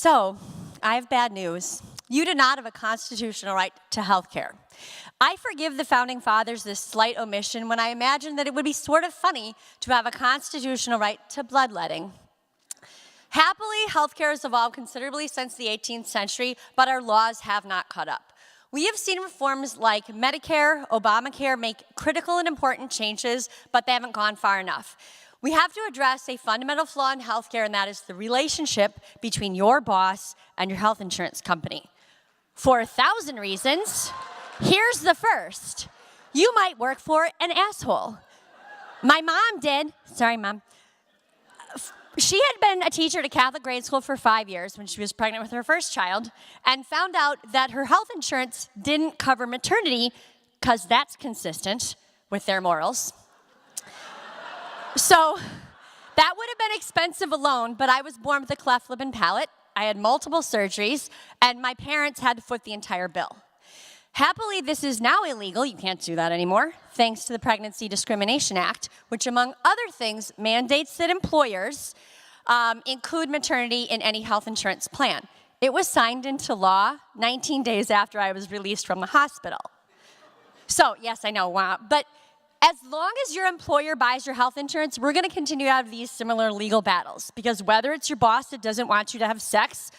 So, I have bad news. You do not have a constitutional right to health care. I forgive the Founding Fathers this slight omission when I imagine that it would be sort of funny to have a constitutional right to bloodletting. Happily, healthcare has evolved considerably since the 18th century, but our laws have not caught up. We have seen reforms like Medicare, Obamacare make critical and important changes, but they haven't gone far enough. We have to address a fundamental flaw in healthcare, and that is the relationship between your boss and your health insurance company. For 1,000 reasons, here's the first. You might work for an asshole. My mom did. Sorry, Mom. She had been a teacher at a Catholic grade school for 5 years when she was pregnant with her first child and found out that her health insurance didn't cover maternity because that's consistent with their morals. So that would have been expensive alone, but I was born with a cleft lip and palate. I had multiple surgeries, and my parents had to foot the entire bill. Happily, this is now illegal. You can't do that anymore, thanks to the Pregnancy Discrimination Act, which, among other things, mandates that employers include maternity in any health insurance plan. It was signed into law 19 days after I was released from the hospital. So, yes, I know, wow. But as long as your employer buys your health insurance, we're going to continue to have these similar legal battles. Because whether it's your boss that doesn't want you to have sex,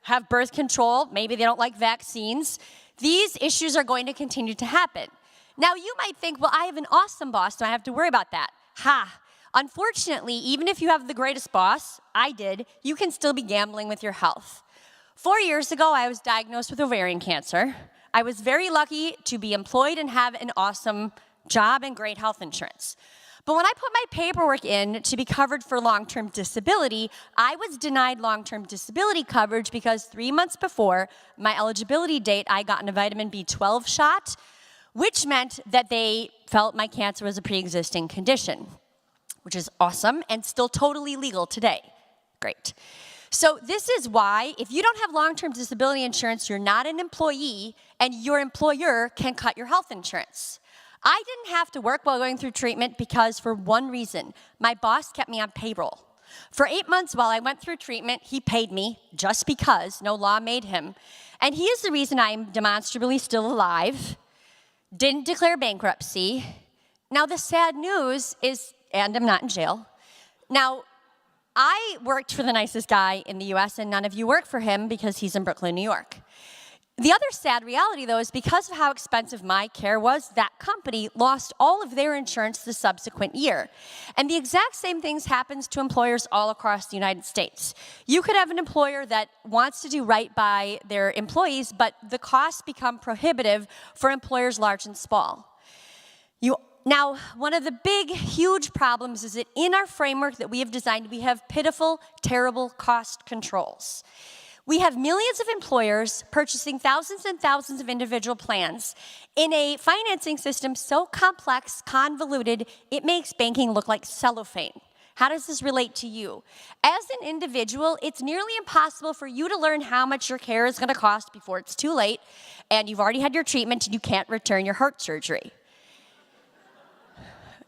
have birth control, maybe they don't like vaccines, these issues are going to continue to happen. Now, you might think, well, I have an awesome boss, so I have to worry about that. Ha! Unfortunately, even if you have the greatest boss, I did, you can still be gambling with your health. 4 years ago, I was diagnosed with ovarian cancer. I was very lucky to be employed and have an awesome job and great health insurance. But when I put my paperwork in to be covered for long-term disability, I was denied long-term disability coverage because 3 months before my eligibility date, I got a vitamin B12 shot, which meant that they felt my cancer was a pre-existing condition, which is awesome and still totally legal today. Great. So this is why, if you don't have long-term disability insurance, you're not an employee, and your employer can cut your health insurance. I didn't have to work while going through treatment because, for one reason, my boss kept me on payroll. For 8 months while I went through treatment, he paid me just because no law made him. And he is the reason I'm demonstrably still alive, didn't declare bankruptcy. Now, the sad news is, and I'm not in jail. Now, I worked for the nicest guy in the US, and none of you work for him because he's in Brooklyn, New York. The other sad reality, though, is because of how expensive my care was, that company lost all of their insurance the subsequent year. And the exact same things happens to employers all across the United States. You could have an employer that wants to do right by their employees, but the costs become prohibitive for employers large and small. Now, one of the big, huge problems is that in our framework that we have designed, we have pitiful, terrible cost controls. We have millions of employers purchasing thousands and thousands of individual plans in a financing system so complex, convoluted, it makes banking look like cellophane. How does this relate to you? As an individual, it's nearly impossible for you to learn how much your care is going to cost before it's too late, and you've already had your treatment and you can't return your heart surgery.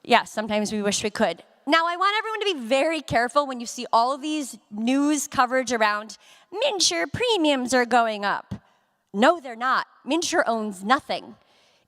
Yeah, sometimes we wish we could. Now, I want everyone to be very careful when you see all of these news coverage around MNsure premiums are going up. No, they're not. MNsure owns nothing.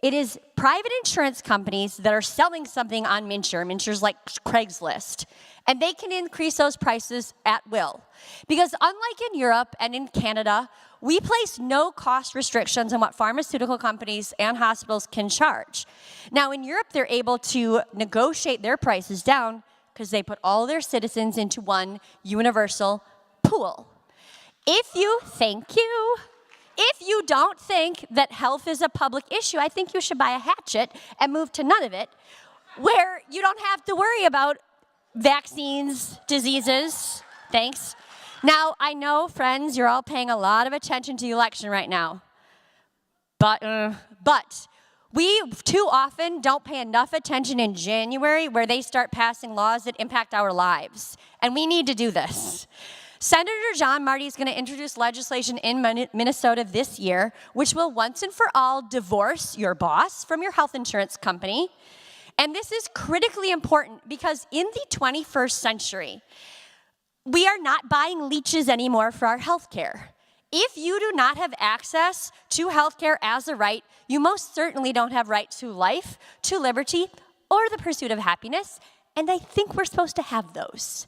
It is private insurance companies that are selling something on MNsure. MNsure's like Craigslist. And they can increase those prices at will. Because unlike in Europe and in Canada, we place no cost restrictions on what pharmaceutical companies and hospitals can charge. Now, in Europe, they're able to negotiate their prices down because they put all their citizens into one universal pool. If you don't think that health is a public issue, I think you should buy a hatchet and move to none of it, where you don't have to worry about vaccines, diseases. Thanks. Now, I know, friends, you're all paying a lot of attention to the election right now. But we too often don't pay enough attention in January where they start passing laws that impact our lives. And we need to do this. Senator John Marty is going to introduce legislation in Minnesota this year, which will once and for all divorce your boss from your health insurance company. And this is critically important because in the 21st century, We are not buying leeches anymore for our health care. If you do not have access to health care as a right, you most certainly don't have right to life, to liberty, or the pursuit of happiness, and I think we're supposed to have those.